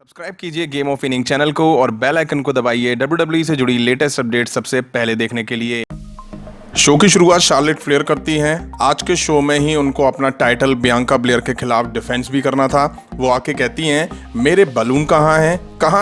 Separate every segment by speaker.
Speaker 1: Subscribe कीजिए game of inning channel को और बेल आइकन को दबाइए WWE से जुड़ी लेटेस्ट अपडेट सबसे पहले देखने के लिए। शो की शुरुआत शार्लेट फ्लेयर करती हैं। आज के शो में ही उनको अपना टाइटल बियांका ब्लेयर के खिलाफ डिफेंस भी करना था। वो आके कहती हैं, मेरे बलून कहाँ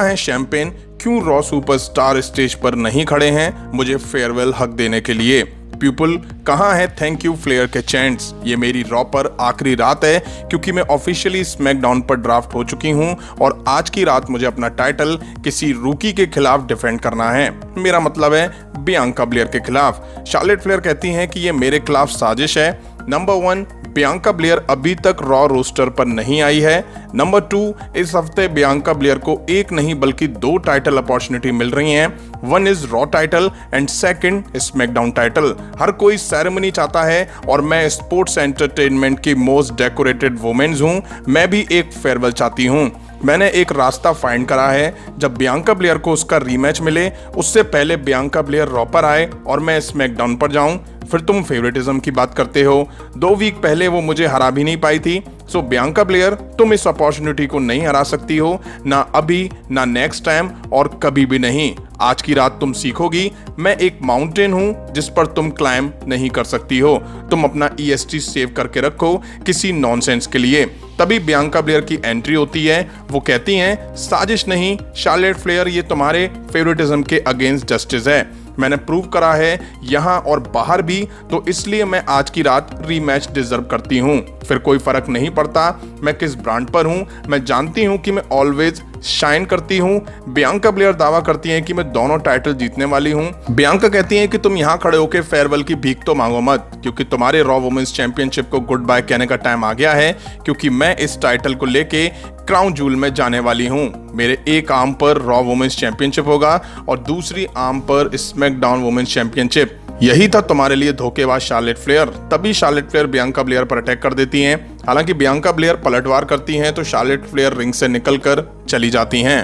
Speaker 1: है शैंपेन, क्यों रॉ सुपरस्टार स्टेज पर नहीं खड़े हैं मुझे फेयरवेल हक देने के लिए। पीपल कहाँ है थैंक यू फ्लेयर के चैंट्स। ये मेरी रॉ पर आखिरी रात है क्योंकि मैं ऑफिशियली स्मैकडाउन पर ड्राफ्ट हो चुकी हूँ और आज की रात मुझे अपना टाइटल किसी रूकी के खिलाफ डिफेंड करना है। मेरा मतलब है बियांका ब्लेयर के खिलाफ। शार्लेट फ्लेयर कहती हैं कि ये मेरे खिलाफ साजिश है। नंबर 1, बियांका ब्लेयर अभी तक रॉ रोस्टर पर नहीं आई है। नंबर 2, इस हफ्ते बियांका ब्लेयर को एक नहीं बल्कि 2 टाइटल अपॉर्चुनिटी मिल रही हैं। 1 is raw title and 2 SmackDown title. हर कोई सेरेमनी चाहता है और मैं स्पोर्ट्स एंटरटेनमेंट की मोस्ट डेकोरेटेड वुमेन्स हूं। मैं भी एक फेयरवेल चाहती हूं। मैंने एक रास्ता फाइंड करा है। जब बियांका ब्लेयर को उसका रीमैच मिले उससे पहले बियांका ब्लेयर रॉ पर आए और मैं स्मैकडाउन पर जाऊं। फिर तुम फेवरेटिज्म की बात करते हो। 2 वीक पहले वो मुझे हरा भी नहीं पाई थी। सो बियांका ब्लेयर, तुम इस अपॉर्चुनिटी को नहीं हरा सकती हो, ना अभी, ना नेक्स्ट टाइम और कभी भी नहीं। आज की रात तुम सीखोगी मैं एक माउंटेन हूं जिस पर तुम क्लाइम नहीं कर सकती हो। तुम अपना EST सेव करके रखो किसी नॉनसेंस के लिए। तभी बियांका ब्लेयर की एंट्री होती है। वो कहती हैं, साजिश नहीं शार्लेट फ्लेयर, ये तुम्हारे फेवरेटिज्म के अगेंस्ट जस्टिस है। मैंने प्रूव करा है यहाँ और बाहर भी, तो इसलिए मैं आज की रात रीमैच डिजर्व करती हूँ। फिर कोई फर्क नहीं पड़ता मैं किस ब्रांड पर हूँ, मैं जानती हूँ कि मैं ऑलवेज शाइन करती हूँ। बियांका ब्लेयर दावा करती हैं कि मैं दोनों टाइटल जीतने वाली हूँ। बियांका कहती हैं कि तुम यहाँ खड़े होकर फेयरवेल की भीख तो मांगो मत, क्योंकि तुम्हारे रॉ वुमेन्स चैंपियनशिप को गुड बाय कहने का टाइम आ गया है, क्योंकि मैं इस टाइटल को लेके क्राउन जूल में जाने वाली हूँ। मेरे एक आर्म पर रॉ वुमेन्स चैंपियनशिप होगा और दूसरी आर्म पर स्मैकडाउन वुमेन्स चैंपियनशिप। यही था तुम्हारे लिए धोखेबाज शार्लेट फ्लेयर। तभी शार्लेट फ्लेयर बियांका ब्लेयर पर अटैक कर देती हैं। हालांकि बियांका ब्लेयर पलटवार करती हैं तो शार्लेट फ्लेयर रिंग से निकलकर चली जाती हैं।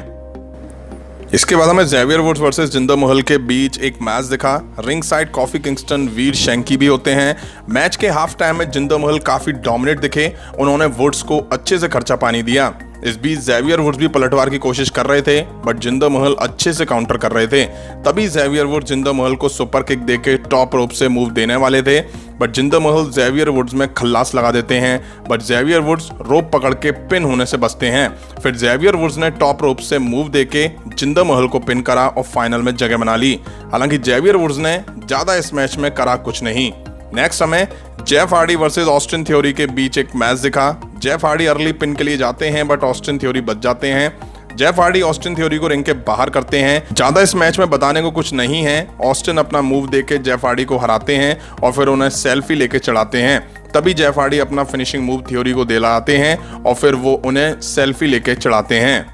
Speaker 1: इसके बाद हमें ज़ेवियर वुड्स वर्सेस जिंदर महल के बीच एक मैच दिखा। रिंग साइड कॉफी किंगस्टन वीर शैंकी भी होते हैं। मैच के हाफ टाइम में जिंदर महल काफी डोमिनेट दिखे। उन्होंने वुड्स को अच्छे से खर्चा पानी दिया। इस बीच ज़ेवियर वुड्स भी पलटवार की कोशिश कर रहे थे, बट जिंदर महल अच्छे से काउंटर कर रहे थे। तभी ज़ेवियर वुड्स जिंदर महल को सुपर किक देके टॉप रोप से मूव देने वाले थे, but Jinder Mahal Xavier woods में खल्लास लगा देते हैं। बट ज़ेवियर वुड्स रोप पकड़ के पिन होने से बचते हैं। फिर ज़ेवियर वुड्स ने टॉप रोप से मूव देके जिंदर महल को पिन करा और फाइनल में जगह बना ली। हालांकि ज़ेवियर वुड्स ने ज्यादा इस मैच में करा कुछ नहीं। नेक्स्ट हमें Jeff Hardy versus Austin theory के बीच एक मैच दिखा। जेफ हार्डी अर्ली पिन के लिए जाते हैं, बट ऑस्टिन थ्योरी बच जाते हैं। जेफ हार्डी ऑस्टिन थ्योरी को रिंग के बाहर करते हैं। ज्यादा इस मैच में बताने को कुछ नहीं है। ऑस्टिन अपना मूव देके जेफ हार्डी को हराते हैं और फिर उन्हें सेल्फी लेके चढ़ाते हैं। तभी जेफ हार्डी अपना फिनिशिंग मूव थ्योरी को दिलाते हैं और फिर वो उन्हें सेल्फी लेके चढ़ाते हैं।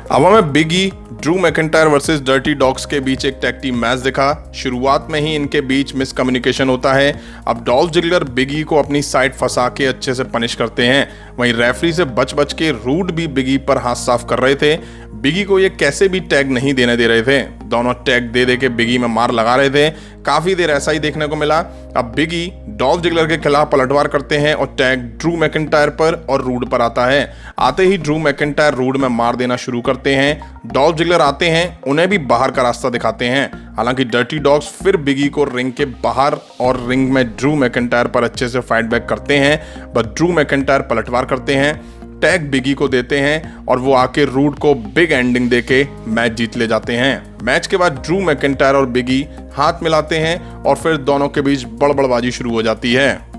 Speaker 1: अब हमें Big E, Drew McIntyre versus dirty dogs के बीच एक टैग टीम मैच दिखा। शुरुआत में ही इनके बीच मिसकम्युनिकेशन होता है। अब डॉल्फ जिगलर बिग ई को अपनी साइड फंसा के अच्छे से पनिश करते हैं। वहीं रेफरी से बच के रूड भी बिग ई पर हाथ साफ कर रहे थे। बिग ई को ये कैसे भी टैग नहीं देने दे रहे थे। दोनों टैग दे के बिग ई में मार लगा रहे थे। काफी देर ऐसा ही देखने को मिला। अब बिग ई डॉल्फ जिगलर के खिलाफ पलटवार करते हैं और टैग ड्रू मैकिंटायर पर और रूड पर आता है। आते ही ड्रू मैकिंटायर रूड में मार देना शुरू करते हैं। डॉल्फ जिगलर आते हैं, उन्हें भी बाहर का रास्ता दिखाते हैं। हालांकि डर्टी डॉग्स फिर बिग ई को रिंग के बाहर और रिंग में ड्रू मैकिंटायर पर अच्छे से फाइट बैक करते हैं, बट ड्रू मैकिंटायर पलटवार करते हैं, टैग बिग ई को देते हैं और वो आके रूड को बिग एंडिंग देके मैच जीत ले जाते हैं। मैच के बाद ड्रू मैकिंटायर और बिग ई हाथ मिलाते हैं और फिर दोनों के बीच बड़बड़बाजी शुरू हो जाती है।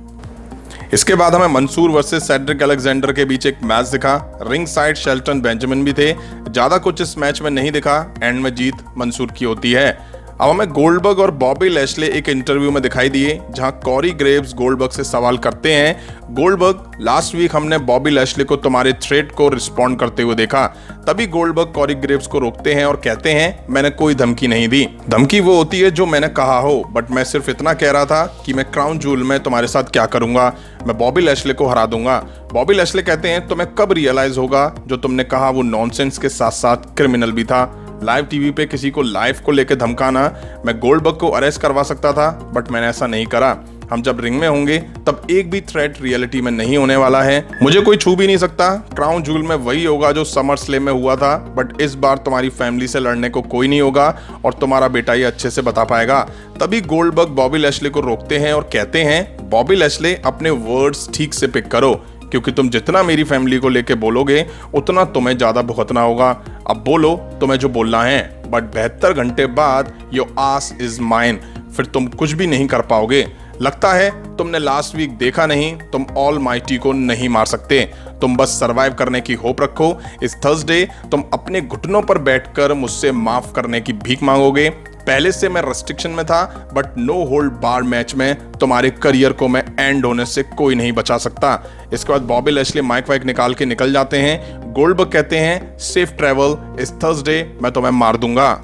Speaker 1: इसके बाद हमें मंसूर वर्सेस सेड्रिक अलेक्जेंडर के बीच एक मैच दिखा। रिंग साइड शेल्टन बेंजामिन भी थे। ज्यादा कुछ इस मैच में नहीं दिखा। एंड में जीत मंसूर की होती है। अब हमें गोल्डबर्ग और बॉबी लैशले एक इंटरव्यू में दिखाई दिए, जहां कॉरी ग्रेव्स गोल्डबर्ग से सवाल करते हैं, गोल्डबर्ग, लास्ट वीक हमने बॉबी लैशले को तुम्हारे थ्रेट को रिस्पॉन्ड करते हुए देखा। तभी गोल्डबर्ग कॉरी ग्रेव्स को रोकते हैं और कहते हैं, मैंने कोई धमकी नहीं दी। धमकी वो होती है जो मैंने कहा हो, बट मैं सिर्फ इतना कह रहा था कि मैं क्राउन जूल में तुम्हारे साथ क्या करूंगा, मैं बॉबी लैशले को हरा दूंगा। बॉबी लैशले कहते हैं, तुम्हें कब रियलाइज होगा जो तुमने कहा वो नॉनसेंस के साथ साथ क्रिमिनल भी था। लाइव टीवी पे किसी को लाइफ को लेकर धमकाना, मैं गोल्डबर्ग को अरेस्ट करवा सकता था, बट मैंने ऐसा नहीं करा। हम जब रिंग में होंगे तब एक भी थ्रेट रियलिटी में नहीं होने वाला है। मुझे कोई छू भी नहीं सकता। क्राउन जूल में वही होगा जो समर स्लैम में हुआ था, बट इस बार तुम्हारी फैमिली से लड़ने को कोई नहीं होगा और तुम्हारा बेटा ये अच्छे से बता पाएगा। तभी गोल्डबर्ग बॉबी लैशले को रोकते हैं और कहते हैं, बॉबी लैशले अपने वर्ड्स ठीक से पिक करो, क्योंकि तुम जितना मेरी फैमिली को लेके बोलोगे उतना तुम्हें ज्यादा भुगतना होगा। अब बोलो तुम्हें जो बोलना है, बट 72 घंटे बाद योर आस इज माइन, फिर तुम कुछ भी नहीं कर पाओगे। लगता है तुमने लास्ट वीक देखा नहीं, तुम ऑल माइटी को नहीं मार सकते, तुम बस सरवाइव करने की होप रखो। इस थर्सडे तुम अपने घुटनों पर बैठकर मुझसे माफ करने की भीख मांगोगे। पहले से मैं रेस्ट्रिक्शन में था, but no hold bar match में तुम्हारे करियर को मैं एंड होने से कोई नहीं बचा सकता। इसके बाद बॉबी लैशले माइक वाइक निकाल के निकल जाते हैं। गोल्डबर्ग कहते हैं, सेफ ट्रैवल, इस थर्सडे मैं तुम्हें मार दूंगा।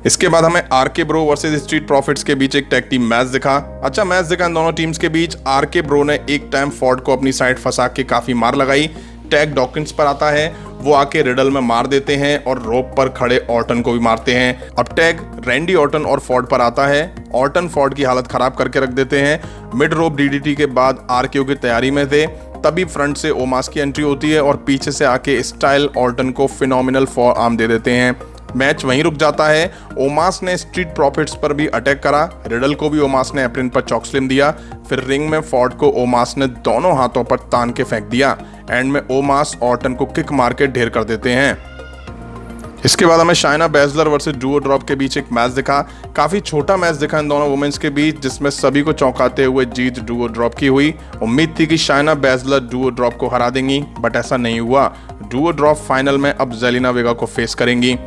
Speaker 1: इसके बाद हमें RK Bro versus street profits के बीच एक टैग टीम मैच दिखा। अच्छा मैच दिखा इन दोनों टीम्स के बीच। आरके ब्रो ने एक टाइम फोर्ड को अपनी साइड फंसा के काफी मार लगाई। टैग डॉकिंस पर आता है, वो आके रिडल में मार देते हैं और रोप पर खड़े ऑर्टन को भी मारते हैं। अब टैग रैंडी ऑर्टन और फोर्ड पर आता है। ऑर्टन फोर्ड की हालत खराब करके रख देते हैं। मिड रोप डीडीटी के बाद आरकेओ की तैयारी में थे, तभी फ्रंट से ओमास की एंट्री होती है और पीछे से आके स्टाइल ऑर्टन को फिनोमिनल फॉर आर्म दे देते हैं। मैच वहीं रुक जाता है। ओमास ने स्ट्रीट प्रॉफिट्स पर भी अटैक करा। रिडल को भी ओमास ने एप्रिन पर चॉक स्लिम दिया। फिर रिंग में फोर्ड को ओमास ने दोनों हाथों पर तान के फेंक दिया। एंड में ओमास ऑर्टन को किक मार के ढेर कर देते हैं। इसके बाद हमें शाइना बैजलर वर्सेस डुओ ड्रॉप के बीच एक मैच दिखा। काफी छोटा मैच दिखा इन दोनों वुमेन्स के बीच, जिसमें सभी को चौंकाते हुए जीत डुओ ड्रॉप की हुई। उम्मीद थी कि शाइना बैजलर डुओ ड्रॉप को हरा देंगी, बट ऐसा नहीं हुआ। डुओ ड्रॉप फाइनल में अब जेलिना वेगा को फेस करेंगी।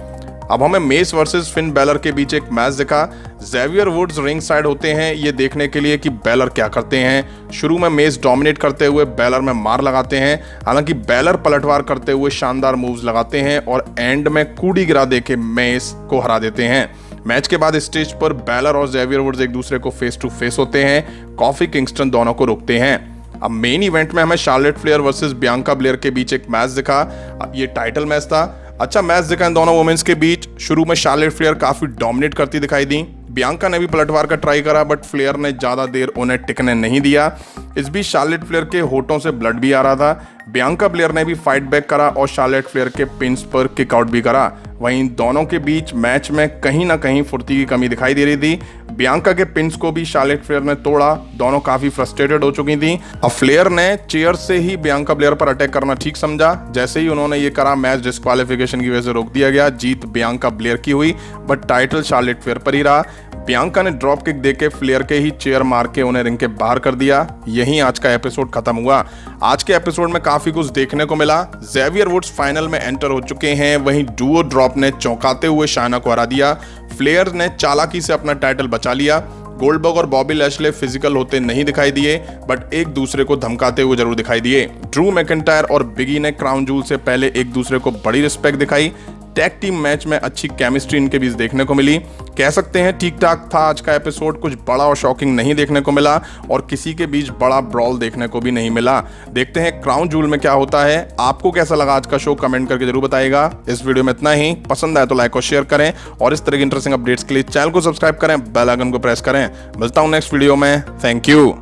Speaker 1: अब हमें मेस वर्सेस फिन बैलर के बीच एक मैच दिखा। जेवियर वुड्स रिंग साइड होते हैं ये देखने के लिए कि बैलर क्या करते हैं। शुरू में मेस डोमिनेट करते हुए बैलर में मार लगाते हैं, हालांकि बैलर पलटवार करते हुए शानदार मूव्स लगाते हैं और एंड में कूड़ी गिरा देके मेस को हरा देते हैं। मैच के बाद स्टेज पर बैलर और जेवियर वुड्स एक दूसरे को फेस टू फेस होते हैं। कॉफी किंगस्टन दोनों को रोकते हैं। अब मेन इवेंट में हमें Charlotte Flair versus Bianca Blair के बीच एक मैच दिखा। ये टाइटल मैच था। अच्छा मैच दिखा इन दोनों वुमेन्स के बीच। शुरू में शार्लेट फ्लेयर काफी डोमिनेट करती दिखाई दी। बियांका ने भी पलटवार का ट्राई करा, बट फ्लेयर ने ज्यादा देर उन्हें टिकने नहीं दिया। इस बीच शार्लेट फ्लेयर के होठों से ब्लड भी आ रहा था। बियांका ब्लेयर ने भी फाइट बैक करा और शार्लेट फ्लेयर के पिन्स पर किक आउट भी करा। वहीं दोनों के बीच मैच में कहीं ना कहीं फुर्ती की कमी दिखाई दे रही थी। बियांका के पिन्स को भी शार्लेट फ्लेयर ने तोड़ा। दोनों काफी फ्रस्ट्रेटेड हो चुकी थी। अब फ्लेयर ने चेयर से ही बियांका ब्लेयर पर अटैक करना ठीक समझा। जैसे ही उन्होंने ये करा, मैच डिस्क्वालिफिकेशन की वजह से रोक दिया गया। जीत बियांका ब्लेयर की हुई, बट टाइटल शार्लेट फ्लेयर पर ही रहा। बियांका ने ड्रॉप किक देके फ्लेयर के ही चेयर मार के उन्हें रिंग के बाहर कर दिया। यहीं आज का एपिसोड खत्म हुआ। आज के एपिसोड में काफी कुछ देखने को मिला। जेवियर वुड्स फाइनल में एंटर हो चुके हैं, वहीं डुओ ड्रॉप ने चौंकाते हुए शाइना को हरा दिया। फ्लेयर ने चालाकी से अपना टाइटल बचा लिया। गोल्डबर्ग और बॉबी लैशले फिजिकल होते नहीं दिखाई दिए, बट एक दूसरे को धमकाते हुए जरूर दिखाई दिए। ड्रू मैकिंटायर और बिगी ने क्राउन जूल से पहले एक दूसरे को बड़ी रिस्पेक्ट दिखाई। टैग टीम मैच में अच्छी केमिस्ट्री इनके बीच देखने को मिली। कह सकते हैं ठीक ठाक था आज का एपिसोड। कुछ बड़ा और शॉकिंग नहीं देखने को मिला और किसी के बीच बड़ा ब्रॉल देखने को भी नहीं मिला। देखते हैं क्राउन जूल में क्या होता है। आपको कैसा लगा आज का शो, कमेंट करके जरूर बताइएगा। इस वीडियो में इतना ही। पसंद आए तो लाइक और शेयर करें और इस तरह की इंटरेस्टिंग अपडेट्स के लिए चैनल को सब्सक्राइब करें, बेल आइकन को प्रेस करें। मिलता हूं नेक्स्ट वीडियो में। Thank you.